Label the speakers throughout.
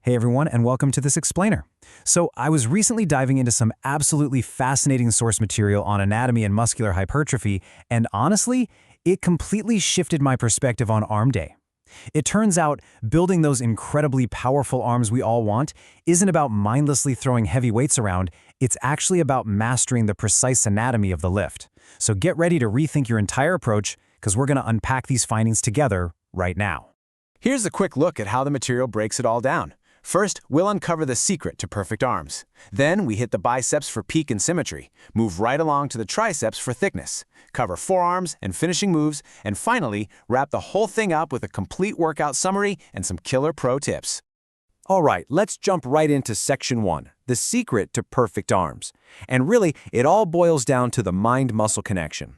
Speaker 1: Hey everyone, and welcome to this explainer. So I was recently diving into some absolutely fascinating source material on anatomy and muscular hypertrophy, and honestly, it completely shifted my perspective on arm day. It turns out building those incredibly powerful arms we all want isn't about mindlessly throwing heavy weights around, it's actually about mastering the precise anatomy of the lift. So get ready to rethink your entire approach, because we're going to unpack these findings together right now.
Speaker 2: Here's a quick look at how the material breaks it all down. First, we'll uncover the secret to perfect arms. Then we hit the biceps for peak and symmetry, move right along to the triceps for thickness, cover forearms and finishing moves, and finally, wrap the whole thing up with a complete workout summary and some killer pro tips. All right, let's jump right into section 1, the secret to perfect arms. And really, it all boils down to the mind-muscle connection.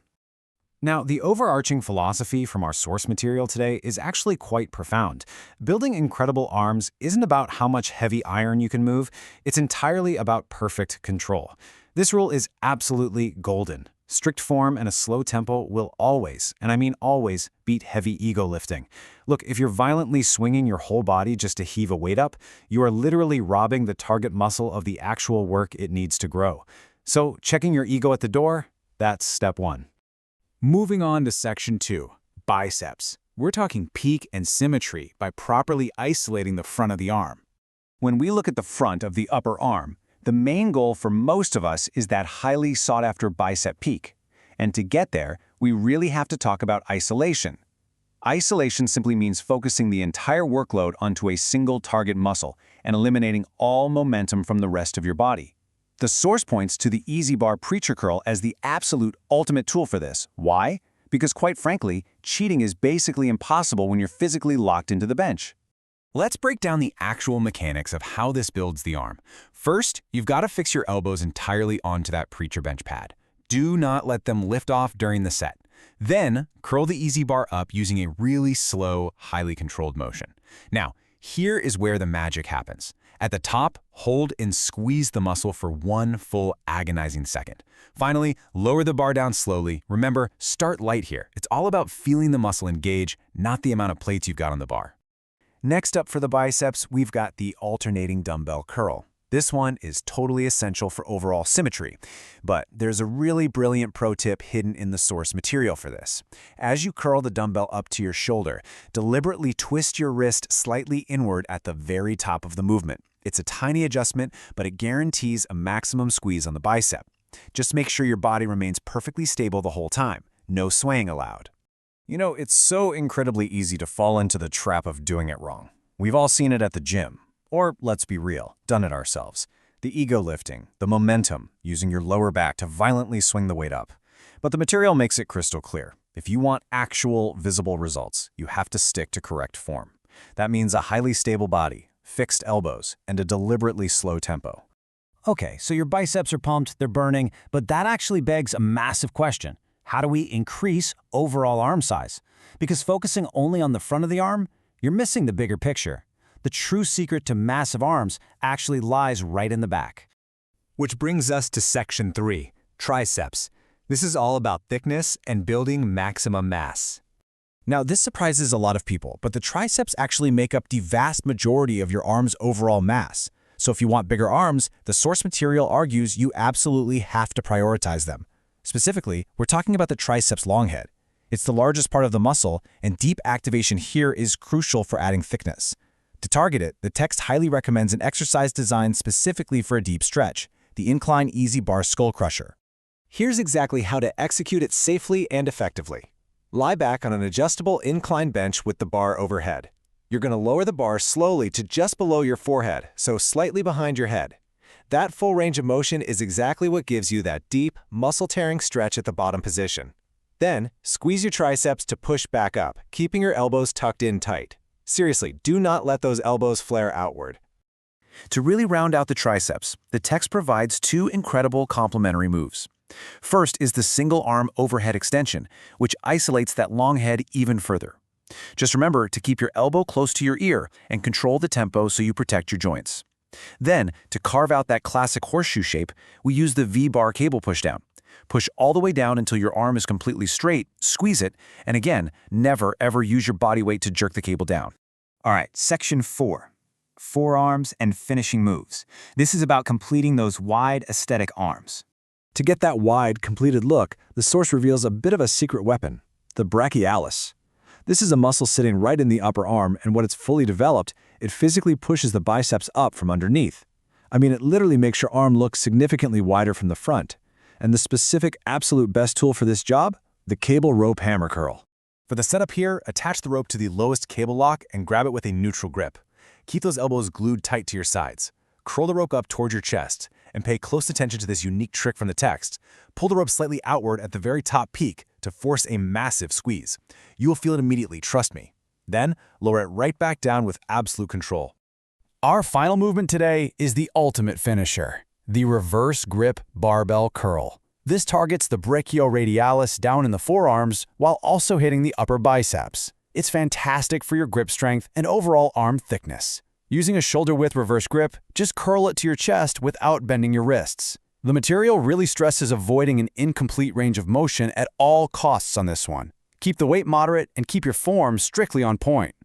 Speaker 1: Now, the overarching philosophy from our source material today is actually quite profound. Building incredible arms isn't about how much heavy iron you can move, it's entirely about perfect control. This rule is absolutely golden. Strict form and a slow tempo will always, and I mean always, beat heavy ego lifting. Look, if you're violently swinging your whole body just to heave a weight up, you are literally robbing the target muscle of the actual work it needs to grow. So, checking your ego at the door, that's step 1.
Speaker 3: Moving on to section 2, biceps. We're talking peak and symmetry by properly isolating the front of the arm.
Speaker 1: When we look at the front of the upper arm, the main goal for most of us is that highly sought-after bicep peak. And to get there, we really have to talk about isolation. Isolation simply means focusing the entire workload onto a single target muscle and eliminating all momentum from the rest of your body. The source points to the EZ bar preacher curl as the absolute ultimate tool for this. Why? Because quite frankly, cheating is basically impossible when you're physically locked into the bench.
Speaker 3: Let's break down the actual mechanics of how this builds the arm. First, you've got to fix your elbows entirely onto that preacher bench pad. Do not let them lift off during the set. Then, curl the EZ bar up using a really slow, highly controlled motion. Now, here is where the magic happens. At the top, hold and squeeze the muscle for one full agonizing second. Finally, lower the bar down slowly. Remember, start light here. It's all about feeling the muscle engage, not the amount of plates you've got on the bar.
Speaker 1: Next up for the biceps, we've got the alternating dumbbell curl. This one is totally essential for overall symmetry, but there's a really brilliant pro tip hidden in the source material for this. As you curl the dumbbell up to your shoulder, deliberately twist your wrist slightly inward at the very top of the movement. It's a tiny adjustment, but it guarantees a maximum squeeze on the bicep. Just make sure your body remains perfectly stable the whole time. No swaying allowed. You know, it's so incredibly easy to fall into the trap of doing it wrong. We've all seen it at the gym. Or, let's be real, done it ourselves. The ego lifting, the momentum, using your lower back to violently swing the weight up. But the material makes it crystal clear. If you want actual, visible results, you have to stick to correct form. That means a highly stable body, fixed elbows, and a deliberately slow tempo. Okay, so your biceps are pumped, they're burning, but that actually begs a massive question. How do we increase overall arm size? Because focusing only on the front of the arm, you're missing the bigger picture. The true secret to massive arms actually lies right in the back.
Speaker 3: Which brings us to section 3, triceps. This is all about thickness and building maximum mass.
Speaker 4: Now, this surprises a lot of people, but the triceps actually make up the vast majority of your arm's overall mass. So if you want bigger arms, the source material argues you absolutely have to prioritize them. Specifically, we're talking about the triceps long head. It's the largest part of the muscle, and deep activation here is crucial for adding thickness. To target it, the text highly recommends an exercise designed specifically for a deep stretch, the Incline EZ Bar Skull Crusher.
Speaker 2: Here's exactly how to execute it safely and effectively. Lie back on an adjustable incline bench with the bar overhead. You're going to lower the bar slowly to just below your forehead, so slightly behind your head. That full range of motion is exactly what gives you that deep, muscle-tearing stretch at the bottom position. Then, squeeze your triceps to push back up, keeping your elbows tucked in tight. Seriously, do not let those elbows flare outward.
Speaker 1: To really round out the triceps, the text provides two incredible complementary moves. First is the single arm overhead extension, which isolates that long head even further. Just remember to keep your elbow close to your ear and control the tempo so you protect your joints. Then, to carve out that classic horseshoe shape, we use the V-bar cable pushdown. Push all the way down until your arm is completely straight, squeeze it, and again, never ever use your body weight to jerk the cable down. All right, section 4.
Speaker 2: forearms, and finishing moves. This is about completing those wide, aesthetic arms.
Speaker 4: To get that wide, completed look, the source reveals a bit of a secret weapon, the brachialis. This is a muscle sitting right in the upper arm, and when it's fully developed, it physically pushes the biceps up from underneath. I mean, it literally makes your arm look significantly wider from the front. And the specific absolute best tool for this job? The cable rope hammer curl.
Speaker 1: For the setup here, attach the rope to the lowest cable lock and grab it with a neutral grip. Keep those elbows glued tight to your sides. Curl the rope up towards your chest, and pay close attention to this unique trick from the text. Pull the rope slightly outward at the very top peak to force a massive squeeze. You will feel it immediately, trust me. Then, lower it right back down with absolute control.
Speaker 3: Our final movement today is the ultimate finisher, the reverse grip barbell curl. This targets the brachioradialis down in the forearms while also hitting the upper biceps. It's fantastic for your grip strength and overall arm thickness. Using a shoulder-width reverse grip, just curl it to your chest without bending your wrists. The material really stresses avoiding an incomplete range of motion at all costs on this one. Keep the weight moderate and keep your form strictly on point.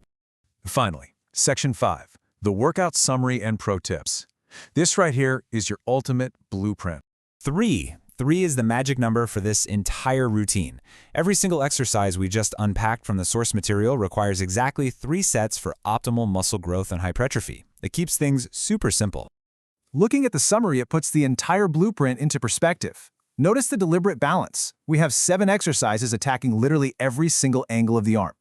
Speaker 1: Finally, Section 5, the workout summary and pro tips. This right here is your ultimate blueprint.
Speaker 3: 3 is the magic number for this entire routine. Every single exercise we just unpacked from the source material requires exactly 3 sets for optimal muscle growth and hypertrophy. It keeps things super simple.
Speaker 1: Looking at the summary, it puts the entire blueprint into perspective. Notice the deliberate balance. We have 7 exercises attacking literally every single angle of the arm.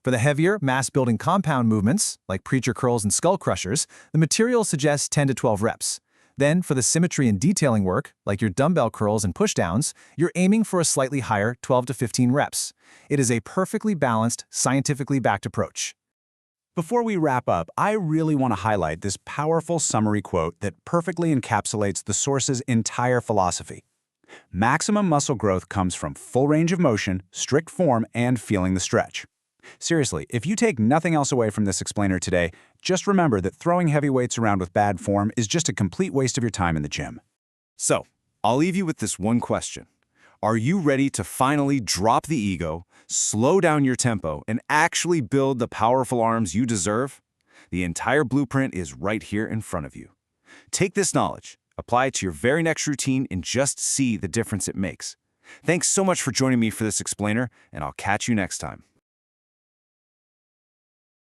Speaker 1: For the heavier, mass-building compound movements, like preacher curls and skull crushers, the material suggests 10 to 12 reps. Then, for the symmetry and detailing work, like your dumbbell curls and pushdowns, you're aiming for a slightly higher 12 to 15 reps. It is a perfectly balanced, scientifically backed approach.
Speaker 2: Before we wrap up, I really want to highlight this powerful summary quote that perfectly encapsulates the source's entire philosophy. Maximum muscle growth comes from full range of motion, strict form, and feeling the stretch. Seriously, if you take nothing else away from this explainer today, just remember that throwing heavy weights around with bad form is just a complete waste of your time in the gym. So, I'll leave you with this one question. Are you ready to finally drop the ego, slow down your tempo, and actually build the powerful arms you deserve? The entire blueprint is right here in front of you. Take this knowledge, apply it to your very next routine, and just see the difference it makes. Thanks so much for joining me for this explainer, and I'll catch you next time.